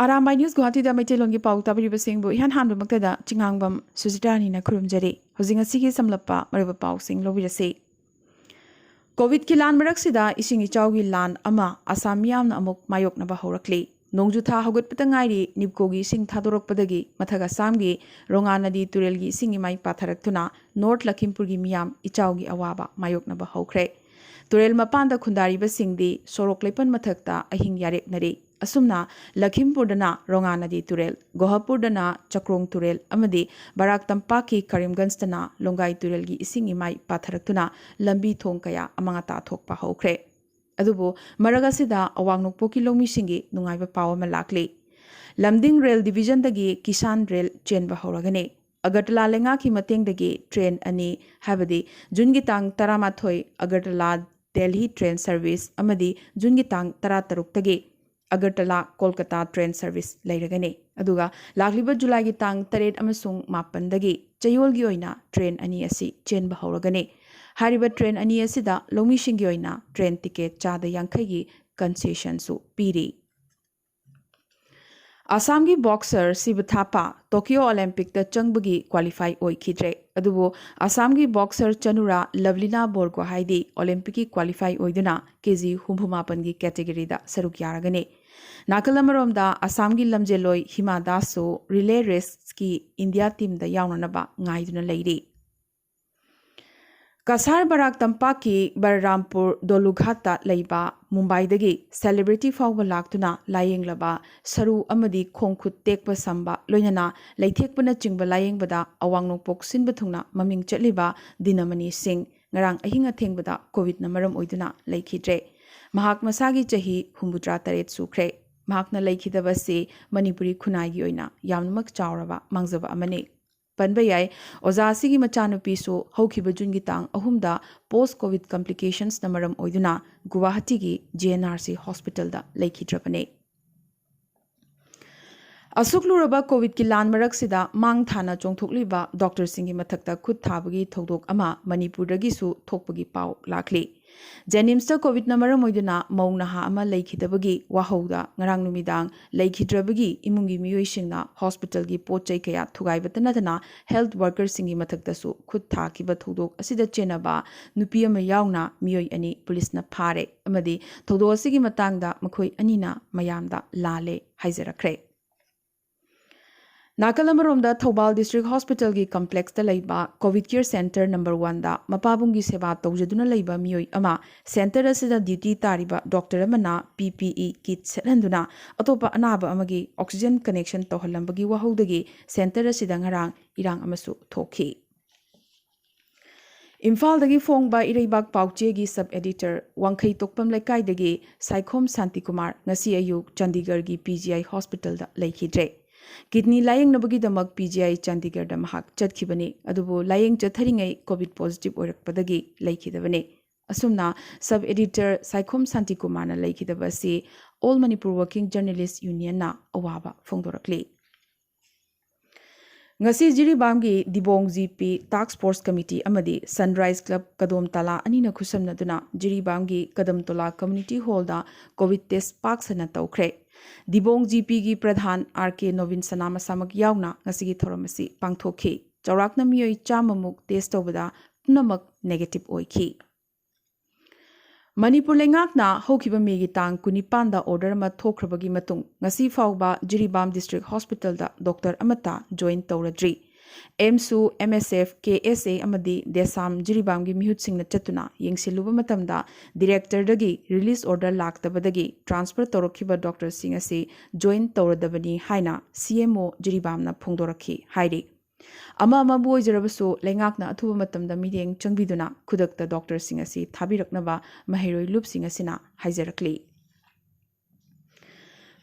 Arambai News Guwahati da Maitelongi Pau tabiribasingbu ihan hanbamagtada chingangbam Sujitanina kurumjari hojing asigi samlappa mariba pau sing lobirase Covid ki lan maraksida ising ichawgi lan ama Assam miyamna amuk mayoknaba horakli nongju tha hogutpata ngairi nipkogi sing thadorokpadagi mathaga samgi ronga nadi turelgi singi mai patharaktuna North Lakhimpurgi miyam ichawgi awaba mayoknaba hokre turel mapanda khundariba singdi sorok lepan mathakta ahing yareknari asumna Lakhimpurdana ronga nadi turel Guwahapurdana chakrong turel amadi barak tampaki Karimganjtana longai turelgi ising imai patharaktuna lambi thong kaya amangata thokpa hokre adubu maragasida awang nokpoki longmi singi nungaiba pawa malakli lamding rail division dagi kisan rail chenba horagane Agartala lenga ki mateng dagi train ani habadi jungi tang taramathoi Agartala Delhi train service amadi jungi tang tarataruk dagi Agartala Kolkata train service lairagane aduga lagliba July gi tang 8 amasung 9 dagi chayol gi oina train ani asi chenba horagane hariba train ani asida lomi shingi oina train ticket chada yankhai gi concession su piri Assam gi boxer Sibathapa Tokyo Olympic da changbagi qualify oikhidre adubo Assam gi boxer Chanura Lavlina Borgo haidi Olympic gi qualify oiduna kg 68 gi category da saruk yaragane Nakalamarom da Assam gi lamjeloi Hima Dasu relay race ki India team da yaunanaba ngaiduna leiri Kasar Barak Tampaki Balrampur Dolughata Leiba Mumbai dagi celebrity fawba laktuna layeng laba saru amadi khongkhut tekpa samba loinana leithekpana chingba layeng bada awang nokpok sinba thungna maming chatliba Dinamani Singh ngarang ahinga thengbada covid na maram oiduna leikhidre mahak masagi chahi 63 sukre mahakna leikhidaba se Manipuri khunai gi oina yamnamak chawraba mangjaba amane Panba yai oza asigi machanupi so haukiba jungi tang ahumda post covid complications na maram oiduna Guwahati gi GNRC hospital da leikidrapane Asukluraba covid ki lan maraksida mang thana chongthokliba doctor singi mathakta khut thabagi thodok ama Manipur dagi su thokpagi pau lakli Jenims ta covid na maram oiduna maungnaha ama leikhidabagi wahauda ngarang numidang leikhidrabagi imungi miyoisingna hospital gi pochai kaya thugaibatana dana health worker singi mathakta su khut thakiba thodok asida chenaba nupi ama yaungna miyoi ani police na phare amadi thodok asigi matangda makhoi anina mayamda lale haijarakre Nakalamaromda Thobal District Hospital gi complex da leiba COVID Care Center number 1 da mapabungi seba tawjaduna leiba miyoi ama center asida duty tariba doctor amana PPE kit sethanduna atopa anaba amagi oxygen connection tohalambagi wahodagi center asida ngarang irang amasu thokhi Imphal dagi phongba ireibak pauche gi sub editor Wangkhai Tokpam Laikai dagi Saikhom Santi Kumar ngasi ayuk Chandigarh gi PGI Hospital da leikhidre Kidney laying nabagi damak PGI Chandigarh da mahak chatkibani adubu laying chatharingai COVID positive oirakpadagi laikhidabani asumna sub editor Saikhom Santi Kumar na laikhidabasi All Manipur Working Journalists Union na awaba phongdorakli Ngasi Jiribamgi Dibong GP Task Force Committee amadi Sunrise Club Kadom Tala anina khusamnaduna Jiribamgi Kadam Tola Community Hall da COVID test paksana tawkhre Dibong GP gi Pradhan RK Novin Sanama Samak yauna ngasigi thoramasi pangthokhi chawrakna miyoi chamamuk test tobada punamak negative oikhi Manipur lengakna hokiba megi tang kunipanda order ma thokhrabagi matung ngasi fawba Jiribam District Hospital da Dr Amata join tawradri MSU MSF KSA amadi Desam Jiribam gi mihut singna chatuna yengsiluba matamda director dagi release order laktabadagi transfer torokhiba doctor sing asi join tawradabani haina CMO Jiribam na phongdorakhi hairi ama boy jarabasu lengakna athuba matamda mideng changbiduna khudakta doctor sing asi thabiraknaba mahiroi loop sing asina haijarakli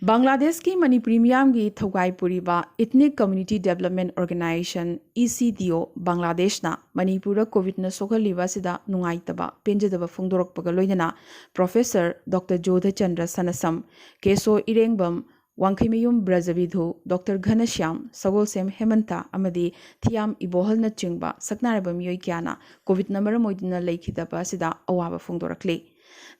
Bangladesh ki Manipuri miyam gi thogai puriba Ethnic Community Development Organization ECDO Bangladesh na Manipura COVID na sokhaliba sida nungaitaba penjadaba phongdorakpaga loinana Professor Dr Jodha Chandra Sanasam Keso Irengbam Wangkhimiyum Brajavidhu Dr Ghanashyam Sagolsem Hemanta amadi Thiam Ibohal na chingba saknaraba miyoi kyana COVID na maramoiduna leikhidaba sida awaba phongdorakli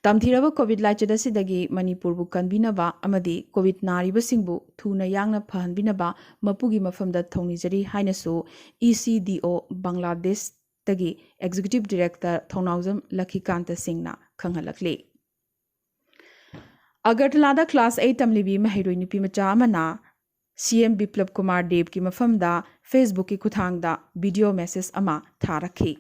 Tamthiraba COVID laichadasidagi Manipurbu kanbinaba amadi COVID naribasingbu thuna yangna phanbinaba mapugi mafamda thonijari hainasu ECDO Bangladesh tagi Executive Director Thonawjam Lakhikanta Singhna khanghalakli. Agartalada Class 8 tamlibi mahiroi nupi macha amana CM Biplab Kumar Dev ki mafamda Facebook ki kuthangda video message ama tharakhi.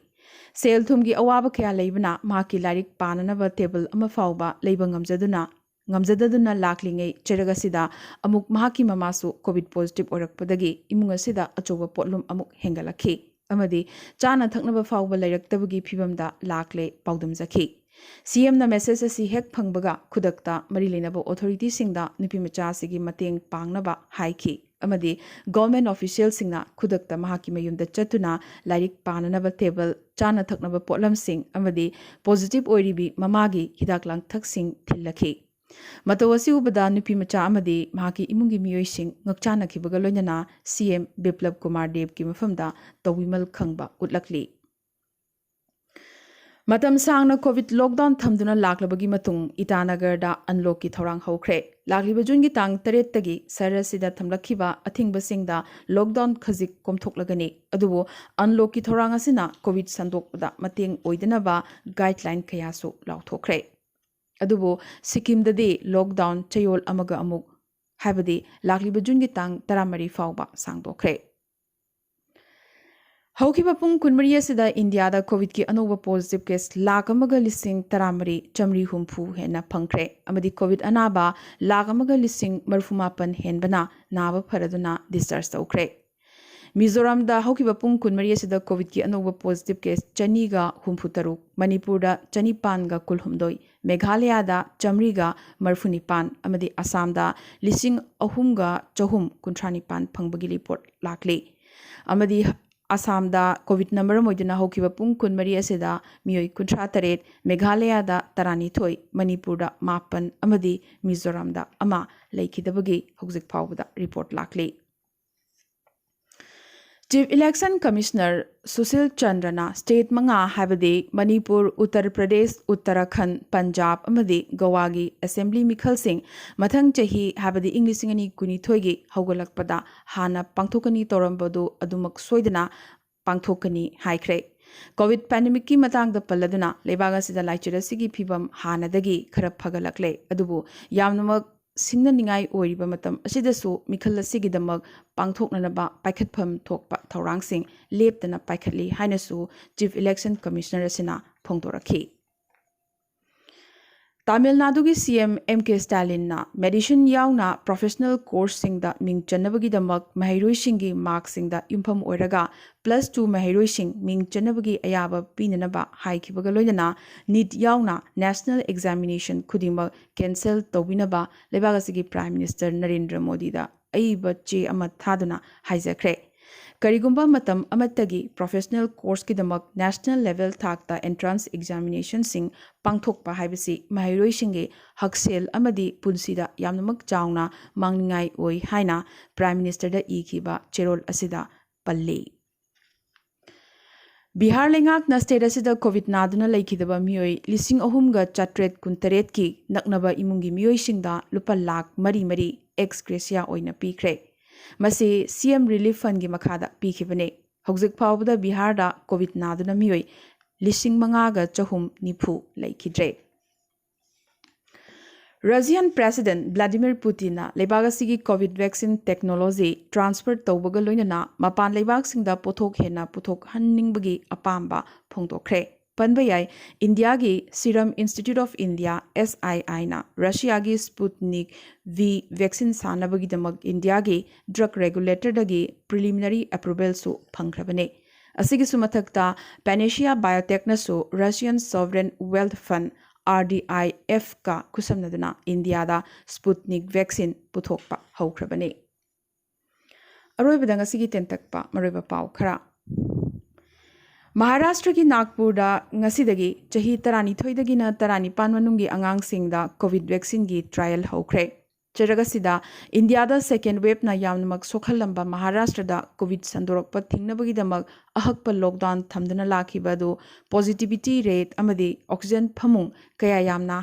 Sel thumgi awaba kya leibana mahaki larik pananaba table ama fauba leiba ngamjadaduna laklingei cheragasida amuk mahaki mamasu COVID positive orakpadagi imungasida achoba potlum amuk hengalakhi. Amadi chana thaknaba fauba leiraktabagi phibamda lakle paudamjakhi. CM na message asi hek phangbaga khudakta mari lenaba authority singda nupi macha sigi mateng pangnaba haiki amadi government official singna khudakta mahaki mayumda chatuna lairik pananaba table chana thaknaba potlam sing amadi positive oiribi mamagi hidak lang thak sing thillakhi matawasi ubada nupi macha amadi mahaki imungi miyoi sing ngakchana khibaga loinana CM Biplab Kumar Dev ki mafamda tawimal khangba utlakli. Matam sangna COVID lockdown thamduna laklabagi matung Itanagarda unlock ki thorang hokre. Lakliba June gi tang 3 tagi sarasida thamlakhiba athingba singda lockdown khazik komthoklagani. Adubo unlock ki thorang asina COVID sandokpada mateng oidanaba guideline kayasu lauthokre. Adubo Sikkim dadi lockdown chayol amaga amuk habadi lakliba June gi tang 13 fauba sangdokre. Haukiba pung kunmariya sida India da COVID ki anova positive case lakamaga lising taramari chamri humpu hena pangkre amadi COVID anaba lakamaga lising marfumapan henbana naba paraduna discharge taukre. Mizoram da haukiba pung kunmariya sida COVID ki anova positive case chaniga humpu taruk, Manipur da chanipan ga kulhumdoi, Meghalaya da chamri ga marfunipan amadi Assam da lising ahumga chahum kuntranipan pangbagi report lakli. Amadi Assam da COVID number moiduna hokiba pung kunmari asida miyoi kuntra taret, Meghalaya da tarani thoi, Manipur da mapan amadi Mizoram da ama laikidabagi hokzik phawbada report lakli. Chief Election Commissioner Sushil Chandrana State Manga habadi Manipur, Uttar Pradesh, Uttarakhand, Punjab amadi Goa gi Assembly Mikhal Singh mathang chahi habadi English ngani kuni thoigi haugalakpada hana pangthokani torambadu adumak soidana pangthokani haikre. COVID pandemic ki matang da palladuna lebaga sida laichira sigi phibam hanadagi khara phagalakle adubu yamnamak singna ningai oiriba matam asidasu mikhal asigidamak pangthoknanaba paikhatpham thokpa thorang sing leptana paikhatli hainasu Chief Election Commissioner asina phongdorakhi. Tamil Nadu gi CM MK Stalin na medicine yauna professional course singda ming chanabagi damak mahiroi singi mark singda yumpham oiraga +2 mahiroi sing ming chanabagi ayaba pinanaba haikibaga loinana NEET yauna national examination khudima cancel tobinaba lebagasi Prime Minister Narendra Modi da aiba che ama thaduna haijakre. Karigumba matam amatagi professional course ki damak national level thakta entrance examination sing pangthokpa haibasi mahiroi singe haksel amadi punsida yamnamak chauna mangningai oi haina Prime Minister da ikiba cherol asida palli. Bihar lengak na state asida COVID naduna laikidaba miyoi lising ahumga chatret kuntaret ki naknaba imungi miyoi singda lupa lakh mari ex gratia oina pikre. Masi CM Relief Fund gi makhada pikhibane hojik phawbada Bihar da COVID naduna miyoi lising mangaga chahum nifu laikidre. Russian President Vladimir Putin na lebagasigi COVID vaccine technology transfer tawbaga loinana mapan lebak singda pothok hena pothok hanningbagi apamba phongdokre. Panbayai India gi Serum Institute of India SII na Russia gi Sputnik V vaccine sanabagi damak India gi drug regulator dagi preliminary approval su phangkrabane. Asigi sumathakta Panacea Biotech na su Russian Sovereign Wealth Fund RDIF ka kusamnaduna India da Sputnik vaccine puthokpa haukrabane. Aroibadang asigi tentakpa maroiba pau khara. Maharashtra ki Nagpur da ngasidagi chahi tarani thoidagi na tarani panmanungi angang singda COVID vaccine gi trial hokre. ꯆꯔꯒꯁꯤꯗ ꯏꯟꯗꯤꯌꯥꯗ second ꯋꯦꯕꯅ ꯌꯥꯝꯅꯃꯛ ꯁꯣꯛꯍꯜꯂꯝꯕ ꯃꯍꯥꯔꯥꯁꯇ꯭ꯔꯗ COVID ꯁꯟꯗꯣꯔꯛꯄ ꯊꯤꯡꯅꯕꯒꯤꯗꯃꯛ ꯑꯍꯛꯄ lockdown ꯊꯝꯗꯨꯅ ꯂꯥꯛꯈꯤꯕ ꯑꯗꯨ positivity rate ꯑꯃꯗꯤ oxygen ꯐꯃꯨꯡ ꯀꯌꯥ ꯌꯥꯝꯅ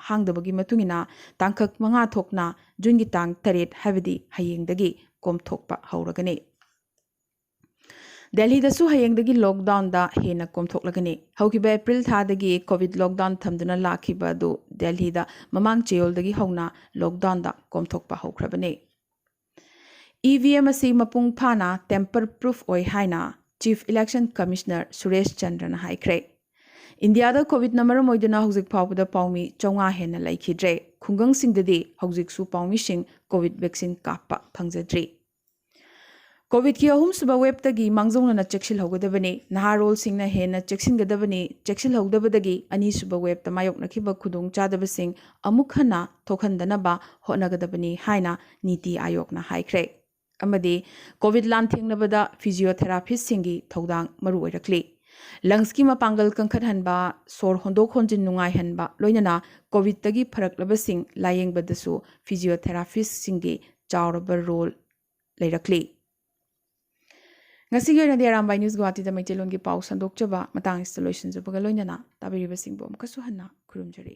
ꯍꯥꯡꯗꯕꯒꯤ ꯃꯇꯨꯡꯏꯟꯅ ꯇꯥꯡꯀꯛ 5 ꯊꯣꯛꯅ ꯖꯨꯟꯒꯤ ꯇꯥꯡ 8 ꯍꯥꯏꯕꯗꯤ ꯍꯌꯦꯡꯗꯒꯤ ꯀꯣꯝꯊꯣꯛꯄ ꯍꯧꯔꯒꯅꯤ꯫ ꯗꯦꯜꯍꯤꯗꯁꯨ ꯍꯌꯦꯡꯗꯒꯤ ꯂꯣꯛꯗꯥꯎꯟꯗ ꯍꯦꯟꯅ ꯀꯣꯝꯊꯣꯛꯂꯒꯅꯤ꯫ ꯍꯧꯈꯤꯕ ꯑꯦꯄ꯭ꯔꯤꯜ ꯊꯥꯗꯒꯤ ꯀꯣꯚꯤꯗ ꯂꯣꯛꯗꯥꯎꯟ ꯊꯝꯗꯨꯅ ꯂꯥꯛꯈꯤꯕ ꯑꯗꯨ ꯗꯦꯜꯍꯤꯗ ꯃꯃꯥꯡ ꯆꯌꯣꯜꯗꯒꯤ ꯍꯧꯅ ꯂꯣꯛꯗꯥꯎꯟꯗ ꯀꯣꯝꯊꯣꯛꯄ ꯍꯧꯈ꯭ꯔꯕꯅꯤ꯫ ꯏꯚꯤꯑꯦꯝ ꯑꯁꯤ ꯃꯄꯨꯡ ꯐꯥꯅ ꯇꯦꯝꯄꯔ ꯄ꯭ꯔꯨꯐ ꯑꯣꯏ ꯍꯥꯏꯅ ꯆꯤꯐ ꯏꯂꯦꯛꯁꯟ ꯀꯃꯤꯁꯅꯔ ꯁꯨꯔꯦꯁ ꯆꯟꯗ꯭ꯔꯅ ꯍꯥꯏꯈ꯭ꯔꯦ꯫ ꯏꯟꯗꯤꯌꯥꯗ ꯀꯣꯚꯤꯗꯅ ꯃꯔꯝ ꯑꯣꯏꯗꯨꯅ ꯍꯧꯖꯤꯛ ꯐꯥꯎꯕꯗ ꯄꯥꯎꯃꯤ 500 ꯍꯦꯟꯅ ꯂꯩꯈꯤꯗ꯭ꯔꯦ꯫ ꯈꯨꯡꯒꯪꯁꯤꯡꯗꯗꯤ ꯍꯧꯖꯤꯛꯁꯨ ꯄꯥꯎꯃꯤꯁꯤꯡ ꯀꯣꯚꯤꯗ ꯚꯦꯛꯁꯤꯟ ꯀꯥꯞꯄ ꯐꯪꯖꯗ꯭ꯔꯤ꯫ ꯀꯣꯚꯤꯗꯀꯤ ꯑꯍꯨꯝꯁꯨꯕ ꯋꯦꯕꯇꯒꯤ ꯃꯥꯡꯖꯧꯅꯅ ꯆꯦꯛꯁꯤꯜꯍꯧꯒꯗꯕꯅꯤ꯫ ꯅꯍꯥꯔꯣꯜꯁꯤꯡꯅ ꯍꯦꯟꯅ ꯆꯦꯛꯁꯤꯟꯒꯗꯕꯅꯤ꯫ ꯆꯦꯛꯁꯤꯜꯍꯧꯗꯕꯗꯒꯤ ꯑꯅꯤꯁꯨꯕ ꯋꯦꯕꯇ ꯃꯥꯌꯣꯛꯅꯈꯤꯕ ꯈꯨꯗꯣꯡꯆꯥꯗꯕꯁꯤꯡ ꯑꯃꯨꯛ ꯍꯟꯅ ꯊꯣꯛꯍꯟꯗꯅꯕ ꯍꯣꯠꯅꯒꯗꯕꯅꯤ ꯍꯥꯏꯅ ꯅꯤꯇꯤ ꯑꯥꯌꯣꯒꯅ ꯍꯥꯏꯈ꯭ꯔꯦ꯫ ꯑꯃꯗꯤ ꯀꯣꯚꯤꯗ ꯂꯥꯟꯊꯦꯡꯅꯕꯗ ꯐꯤꯖꯤꯑꯣꯊꯦꯔꯥꯄꯤꯁꯁꯤꯡꯒꯤ ꯊꯧꯗꯥꯡ ꯃꯔꯨ ꯑꯣꯏꯔꯛꯂꯤ꯫ ꯂꯪꯁꯀꯤ ꯃꯄꯥꯡꯒꯜ ꯀꯟꯈꯠꯍꯟꯕ, ꯁꯣꯔ ꯍꯣꯟꯗꯣꯛ ꯍꯣꯟꯖꯤꯟ ꯅꯨꯡꯉꯥꯏꯍꯟꯕ, ꯂꯣꯏꯅꯅ ꯀꯣꯚꯤꯗꯇꯒꯤ ꯐꯔꯛꯂꯕꯁꯤꯡ ꯂꯥꯌꯦꯡꯕꯗꯁꯨ ꯐꯤꯖꯤꯑꯣꯊꯦꯔꯥꯄꯤꯁꯁꯤꯡꯒꯤ ꯆꯥꯎꯔꯕ ꯔꯣꯜ ꯂꯩꯔꯛꯂꯤ꯫ ꯉꯁꯤꯒꯤ ꯑꯣꯏꯅꯗꯤ ꯑꯔꯥꯝꯕꯥꯏ ꯅ꯭ꯌꯨꯁ ꯒꯨꯋꯥꯍꯥꯇꯤꯗ ꯃꯩꯇꯩꯂꯣꯟꯒꯤ ꯄꯥꯎ ꯁꯟꯗꯣꯛꯆꯕ ꯃꯇꯥꯡ ꯑꯁꯤꯗ ꯂꯣꯏꯁꯤꯟꯖꯕꯒ ꯂꯣꯏꯅꯅ ꯇꯥꯕꯤꯔꯤꯕꯁꯤꯡꯕꯨ ꯑꯃꯨꯛꯀꯁꯨ ꯍꯟꯅ ꯈꯨꯔꯨꯝꯖꯔꯤ꯫